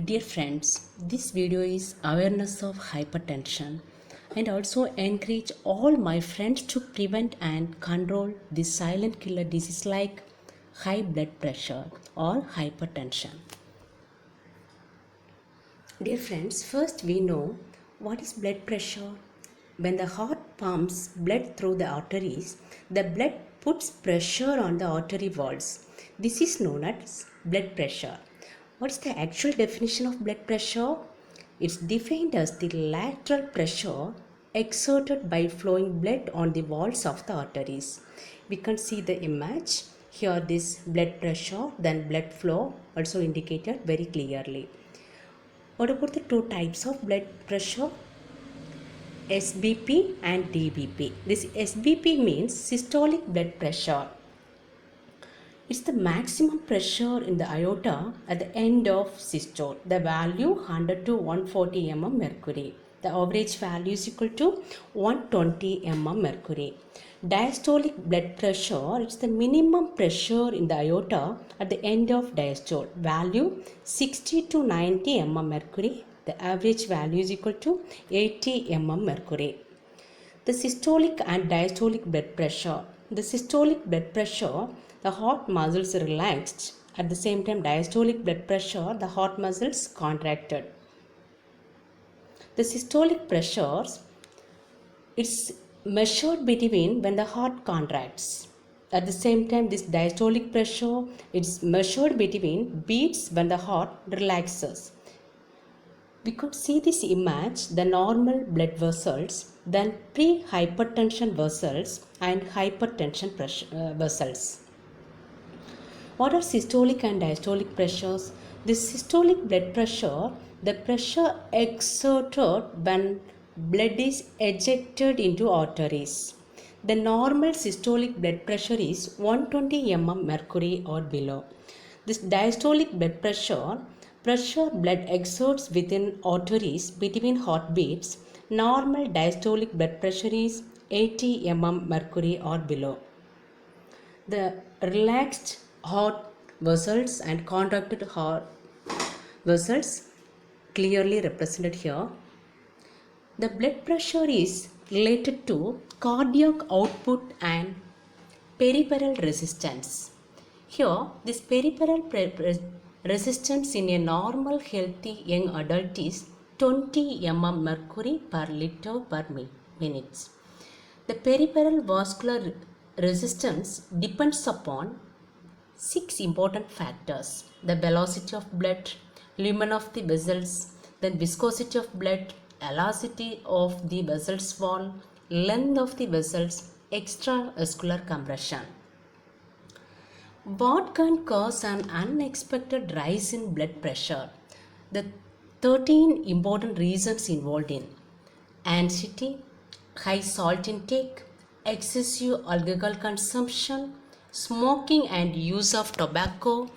Dear friends, this video is awareness of hypertension and also encourage all my friends to prevent and control this silent killer disease like high blood pressure or hypertension. Dear friends, first we know what is blood pressure. When the heart pumps blood through the arteries, the blood puts pressure on the artery walls. This is known as blood pressure. What is the actual definition of blood pressure? It's defined as the lateral pressure exerted by flowing blood on the walls of the arteries. We can see the image here, this blood pressure, then blood flow also indicated very clearly. What about the two types of blood pressure? SBP and DBP. This SBP means systolic blood pressure. It's the maximum pressure in the aorta at the end of systole. The value 100 to 140 mm mercury. The average value is equal to 120 mm mercury. Diastolic blood pressure, it's the minimum pressure in the aorta at the end of diastole. Value 60 to 90 mm mercury. The average value is equal to 80 mm mercury. The systolic and diastolic blood pressure. The systolic blood pressure, the heart muscles relaxed. At the same time, diastolic blood pressure, the heart muscles contracted. The systolic pressures, it's measured between when the heart contracts. At the same time, this diastolic pressure, it's measured between beats when the heart relaxes. We could see this image, the normal blood vessels, then pre-hypertension vessels and hypertension vessels. What are systolic and diastolic pressures? The systolic blood pressure, the pressure exerted when blood is ejected into arteries. The normal systolic blood pressure is 120 mm mercury or below. This diastolic blood pressure blood exerts within arteries between heartbeats. Normal diastolic blood pressure is 80 mm mercury or below. The relaxed heart vessels and contracted heart vessels clearly represented here. The blood pressure is related to cardiac output and peripheral resistance. Here, this peripheral resistance in a normal healthy young adult is 20 mm mercury per liter per minute. The peripheral vascular resistance depends upon 6 important factors: the velocity of blood, lumen of the vessels, then viscosity of blood, elasticity of the vessels wall, length of the vessels, extravascular compression. What can cause an unexpected rise in blood pressure? The 13 important reasons involved in anxiety, high salt intake, excessive alcohol consumption, smoking and use of tobacco,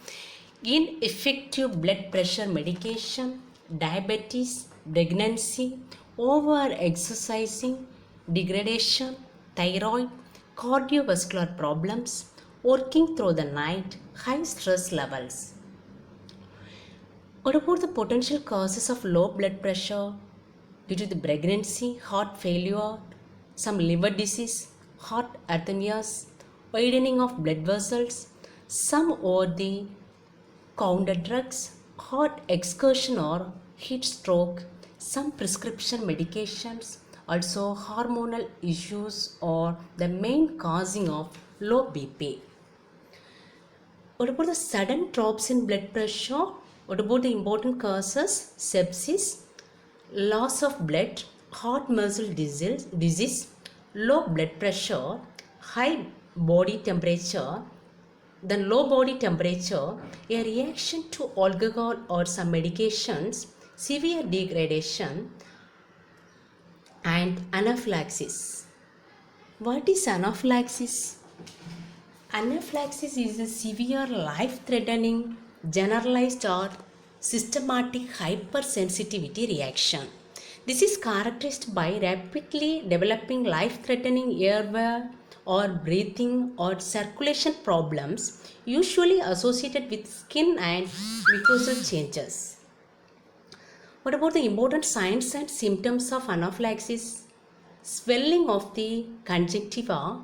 ineffective blood pressure medication, diabetes, pregnancy, over exercising, degradation, thyroid, cardiovascular problems, working through the night, high stress levels. What about the potential causes of low blood pressure? Due to the pregnancy, heart failure, some liver disease, heart arrhythmias, widening of blood vessels, some over the counter drugs, heart excursion or heat stroke, some prescription medications, also hormonal issues or the main causing of low BP. What about the sudden drops in blood pressure? What about the important causes? Sepsis, loss of blood, heart muscle disease, low blood pressure, high body temperature, then low body temperature, a reaction to alcohol or some medications, severe degradation, and anaphylaxis. What is anaphylaxis? Anaphylaxis is a severe life-threatening, generalized or systematic hypersensitivity reaction. This is characterized by rapidly developing life-threatening airway or breathing or circulation problems, usually associated with skin and mucosal changes. What about the important signs and symptoms of anaphylaxis? Swelling of the conjunctiva,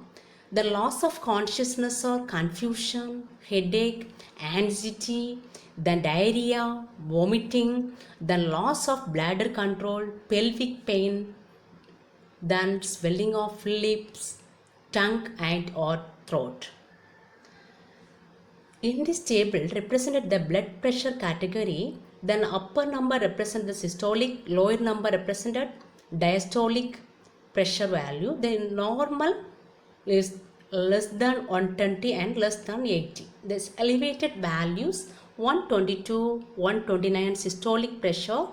the loss of consciousness or confusion, headache, anxiety, then diarrhea, vomiting, then loss of bladder control, pelvic pain, then swelling of lips, tongue and or throat. In this table represented the blood pressure category, then upper number represent the systolic, lower number represented diastolic pressure value, then normal is less than 120 and less than 80. This elevated values 122, 129 systolic pressure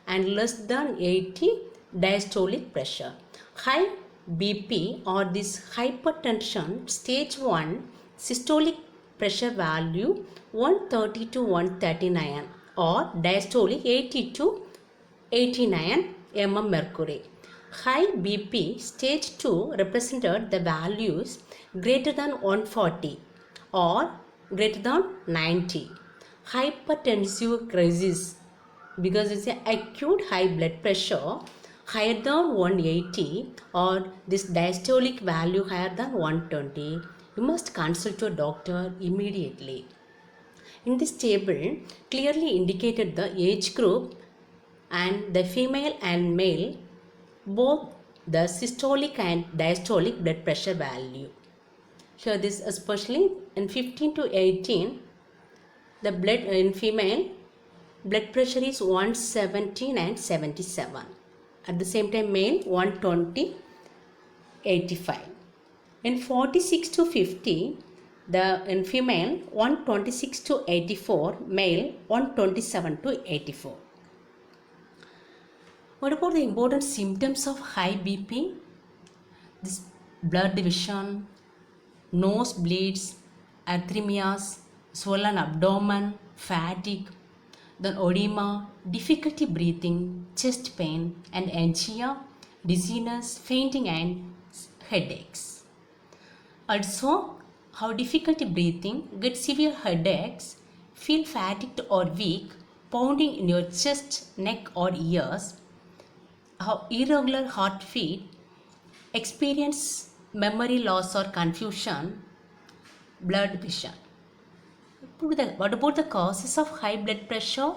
and less than 80 diastolic pressure. High BP or this hypertension stage 1 systolic pressure value 130 to 139 or diastolic 80 to 89 mm mercury. High BP stage 2 represented the values greater than 140 or greater than 90. Hypertensive crisis, because it's an acute high blood pressure higher than 180 or this diastolic value higher than 120, you must consult your doctor immediately. In this table, clearly indicated the age group and the female and male, both the systolic and diastolic blood pressure value. Here this especially in 15 to 18, the blood in female blood pressure is 117 and 77. At the same time male 120, 85. In 46 to 50, in female 126 to 84, male 127 to 84. What about the important symptoms of high BP? This blood division, nose bleeds, arrhythmias, swollen abdomen, fatigue, then edema, difficulty breathing, chest pain, and angina, dizziness, fainting, and headaches. Also, how difficulty breathing, get severe headaches, feel fatigued or weak, pounding in your chest, neck, or ears, how irregular heartbeat, experience memory loss or confusion, blood vision. What about the causes of high blood pressure?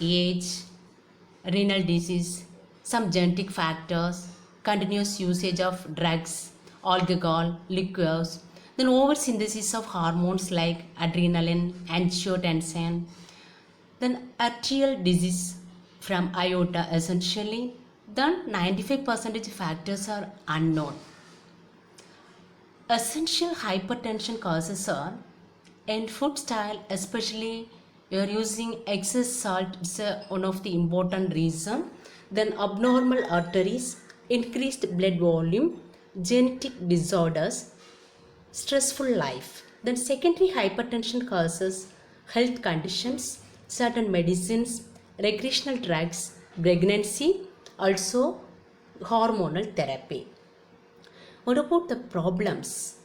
Age, renal disease, some genetic factors, continuous usage of drugs, alcohol, liquors, then oversynthesis of hormones like adrenaline, angiotensin, then arterial disease from aorta essentially, then 95% factors are unknown. Essential hypertension causes are in food style, especially you're using excess salt is one of the important reason. Then abnormal arteries, increased blood volume, genetic disorders, stressful life. Then secondary hypertension causes health conditions, certain medicines, recreational drugs, pregnancy, also hormonal therapy. What about the problems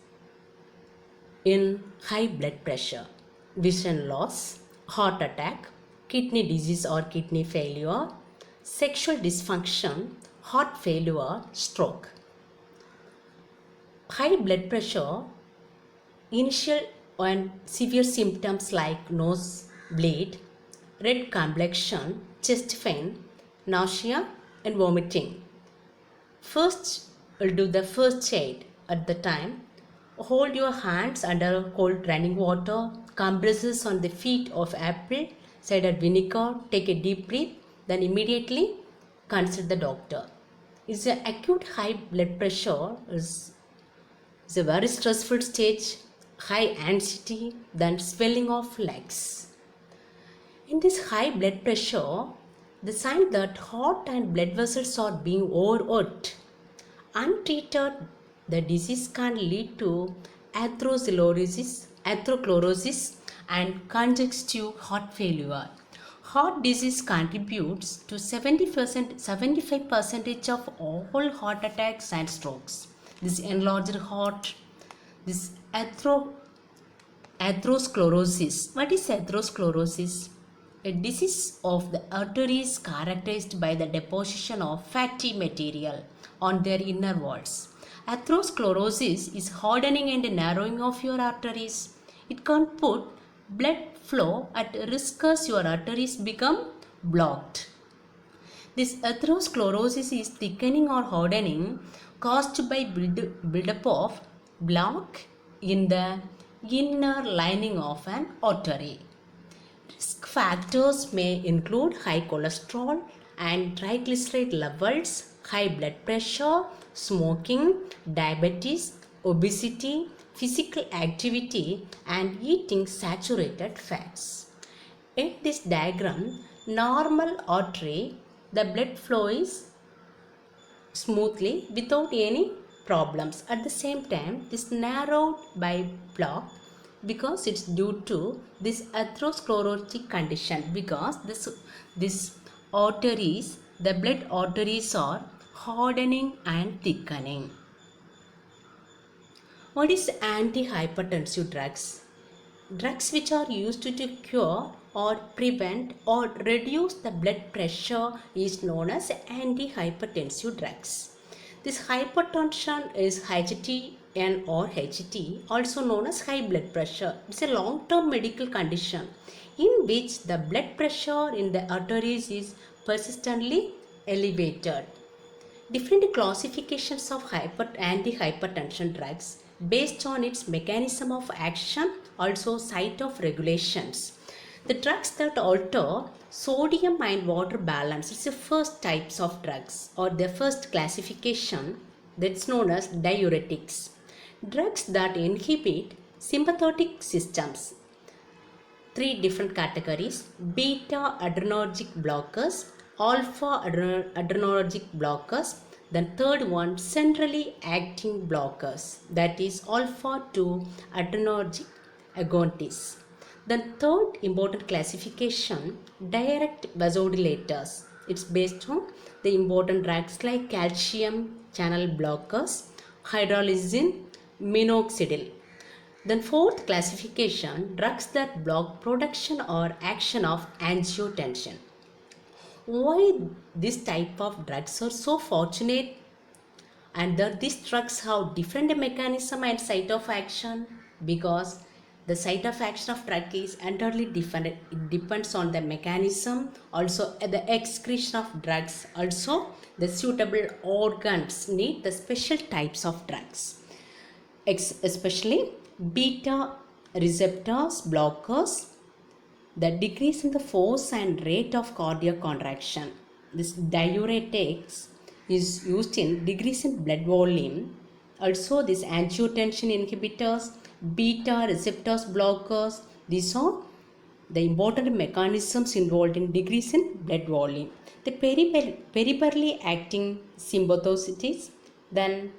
in high blood pressure? Vision loss, heart attack, kidney disease or kidney failure, sexual dysfunction, heart failure, stroke. High blood pressure, initial and severe symptoms like nose bleed, red complexion, chest pain, nausea and vomiting. First, we'll do the first aid at the time. Hold your hands under cold running water, compresses on the feet of apple cider vinegar, take a deep breath, then immediately consult the doctor. It's an acute high blood pressure, is a very stressful stage, high anxiety, then swelling of legs. In this high blood pressure, the sign that heart and blood vessels are being overworked. Untreated, the disease can lead to atherosclerosis and congestive heart failure. Heart disease contributes to 75% of all heart attacks and strokes. This enlarged heart, this atherosclerosis. What is atherosclerosis? A disease of the arteries characterized by the deposition of fatty material on their inner walls. Atherosclerosis is hardening and narrowing of your arteries. It can put blood flow at risk as your arteries become blocked. This atherosclerosis is thickening or hardening caused by buildup of plaque in the inner lining of an artery. Risk factors may include high cholesterol and triglyceride levels, high blood pressure, smoking, diabetes, obesity, physical activity, and eating saturated fats. In this diagram, normal artery, the blood flow is smoothly without any problems. At the same time, this narrowed by plaque because it's due to this atherosclerotic condition, because this arteries, the blood arteries are hardening and thickening. What is antihypertensive drugs? Drugs which are used to cure or prevent or reduce the blood pressure is known as antihypertensive drugs. This hypertension is HTN or HT, also known as high blood pressure. It's a long-term medical condition in which the blood pressure in the arteries is persistently elevated. Different classifications of antihypertension drugs based on its mechanism of action, also site of regulations. The drugs that alter sodium and water balance is the first types of drugs, or the first classification, that's known as diuretics. Drugs that inhibit sympathetic systems. Three different categories: beta adrenergic blockers, alpha adrenergic blockers, then third one centrally acting blockers, that is alpha 2 adrenergic agonists. Then third important classification, direct vasodilators. It's based on the important drugs like calcium channel blockers, hydralazine, minoxidil. Then fourth classification, drugs that block production or action of angiotensin. Why this type of drugs are so fortunate, and that these drugs have different mechanism and site of action? Because the site of action of drug is entirely different. It depends on the mechanism, also the excretion of drugs, also the suitable organs need the special types of drugs, especially beta receptors blockers that decrease in the force and rate of cardiac contraction. This diuretics is used in decrease in blood volume. Also, these angiotensin inhibitors, beta receptors blockers, these are the important mechanisms involved in decrease in blood volume. The peripherally acting sympathocities, then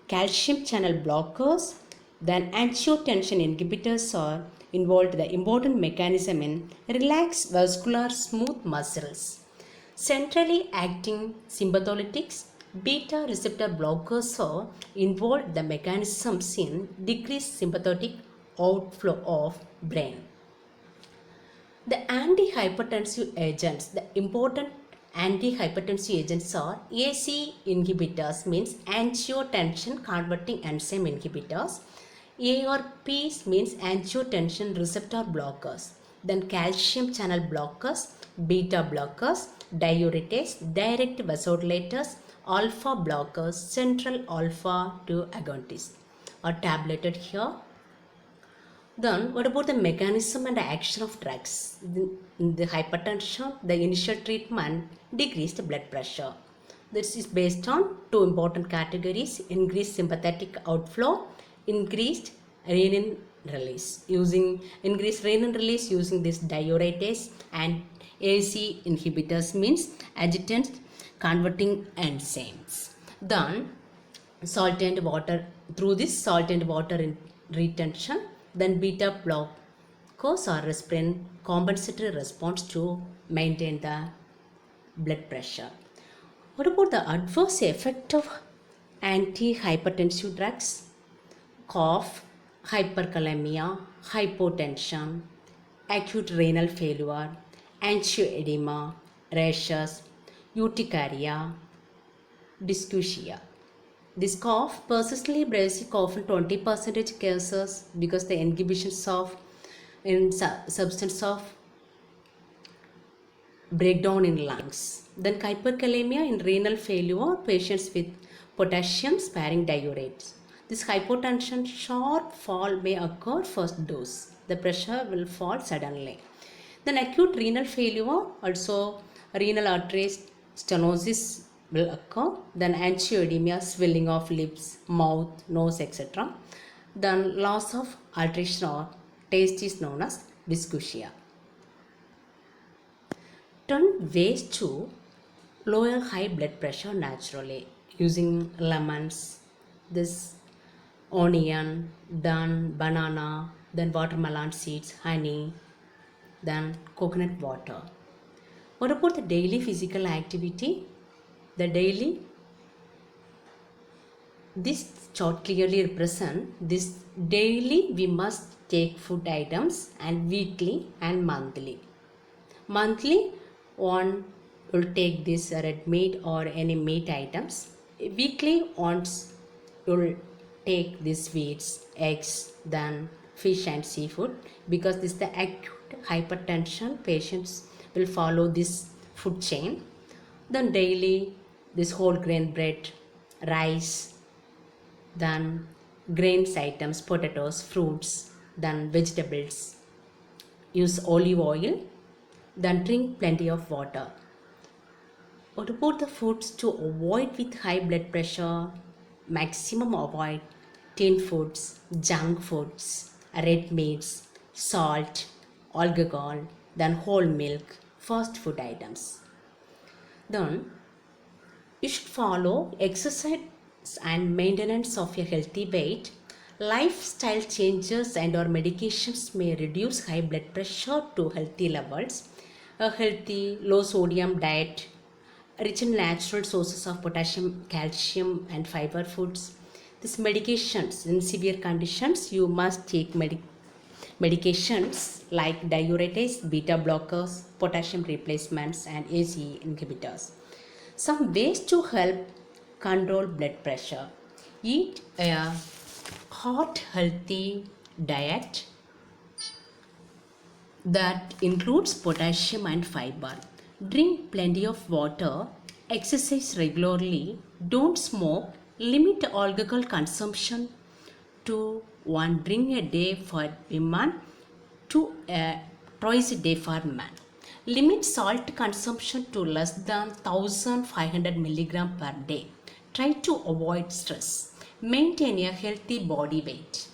calcium channel blockers, then angiotensin inhibitors are involved the important mechanism in relax vascular smooth muscles. Centrally acting sympatholytics, beta receptor blockers are involved the mechanisms in decreased sympathetic outflow of brain. The antihypertensive agents, the important antihypertensive agents are AC inhibitors, means angiotensin converting enzyme inhibitors. ARPs means angiotensin receptor blockers. Then calcium channel blockers, beta blockers, diuretics, direct vasodilators, alpha blockers, central alpha 2 agonists are tabulated here. Then, what about the mechanism and action of drugs? The hypertension, the initial treatment decreased blood pressure. This is based on two important categories: increased sympathetic outflow, increased renin release. Increased renin release using this diuretics and AC inhibitors, means adjutant converting enzymes. Then salt and water, through this salt and water retention, then beta blockers are respiratory compensatory response to maintain the blood pressure. What about the adverse effect of antihypertensive drugs? Cough, hyperkalemia, hypotension, acute renal failure, angioedema, rashes, urticaria, dysgeusia. This cough, persistently basic cough in 20% cases because the inhibitions of substance of breakdown in lungs. Then hyperkalemia in renal failure, patients with potassium sparing diuretics. This hypotension sharp fall may occur first dose. The pressure will fall suddenly. Then acute renal failure, also renal artery stenosis will occur. Then angioedema, swelling of lips, mouth, nose, etc. Then loss of alteration or taste is known as dysgeusia. Turn ways to lower high blood pressure naturally using lemons, this onion, then banana, then watermelon seeds, honey, then coconut water. What about the daily physical activity? The daily, this chart clearly represents this daily we must take food items and weekly and monthly. Monthly, one will take this red meat or any meat items. Weekly, once you'll take these sweets, eggs, then fish and seafood, because this is the acute hypertension patients will follow this food chain. Then daily, this whole grain bread, rice, then grains items, potatoes, fruits, then vegetables. Use olive oil, then drink plenty of water. What about the foods to avoid with high blood pressure? Maximum avoid tin foods, junk foods, red meats, salt, alcohol, then whole milk, fast food items. Then you should follow exercise and maintenance of a healthy weight. Lifestyle changes and or medications may reduce high blood pressure to healthy levels. A healthy low sodium diet rich in natural sources of potassium, calcium and fiber foods. These medications in severe conditions you must take medications like diuretics, beta blockers, potassium replacements and ACE inhibitors. Some ways to help control blood pressure. Eat a heart healthy diet that includes potassium and fiber. Drink plenty of water, exercise regularly, don't smoke, limit alcohol consumption to one drink a day for women to twice a day for men. Limit salt consumption to less than 1500 milligram per day. Try to avoid stress. Maintain a healthy body weight.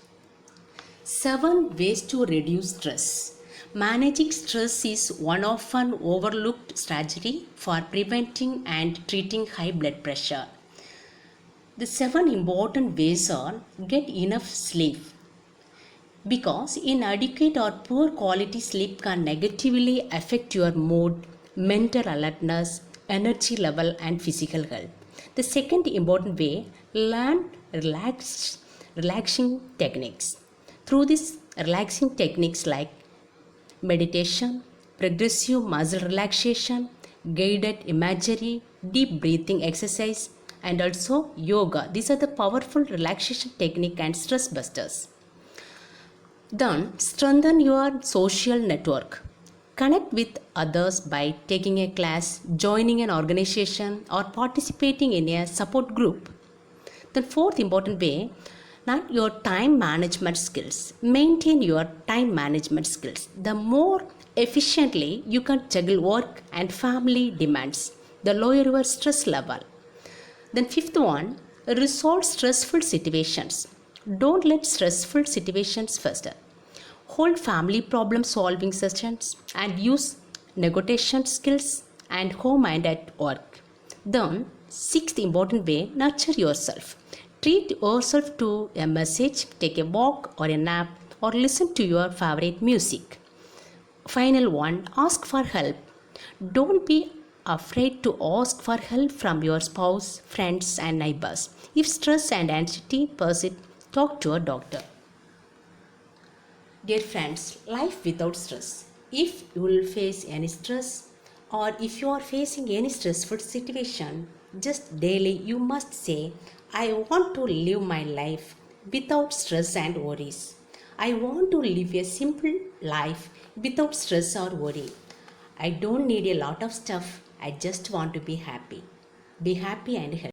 7 ways to reduce stress. Managing stress is one often overlooked strategy for preventing and treating high blood pressure. The 7 important ways are: get enough sleep, because inadequate or poor quality sleep can negatively affect your mood, mental alertness, energy level and physical health. The second important way, learn relaxing techniques. Through these relaxing techniques like meditation, progressive muscle relaxation, guided imagery, deep breathing exercise, and also yoga. These are the powerful relaxation technique and stress busters. Then strengthen your social network. Connect with others by taking a class, joining an organization, or participating in a support group. The fourth important way, not your time management skills. Maintain your time management skills. The more efficiently you can juggle work and family demands, the lower your stress level. Then fifth one, resolve stressful situations. Don't let stressful situations fester. Hold family problem solving sessions and use negotiation skills and home and at work. Then sixth important way, nurture yourself. Treat yourself to a message, take a walk or a nap or listen to your favorite music. Final one, ask for help. Don't be afraid to ask for help from your spouse, friends and neighbors. If stress and anxiety persist, talk to a doctor. Dear friends, life without stress. If you will face any stress or if you are facing any stressful situation, just daily you must say, I want to live my life without stress and worries. I want to live a simple life without stress or worry. I don't need a lot of stuff. I just want to be happy. Be happy and healthy.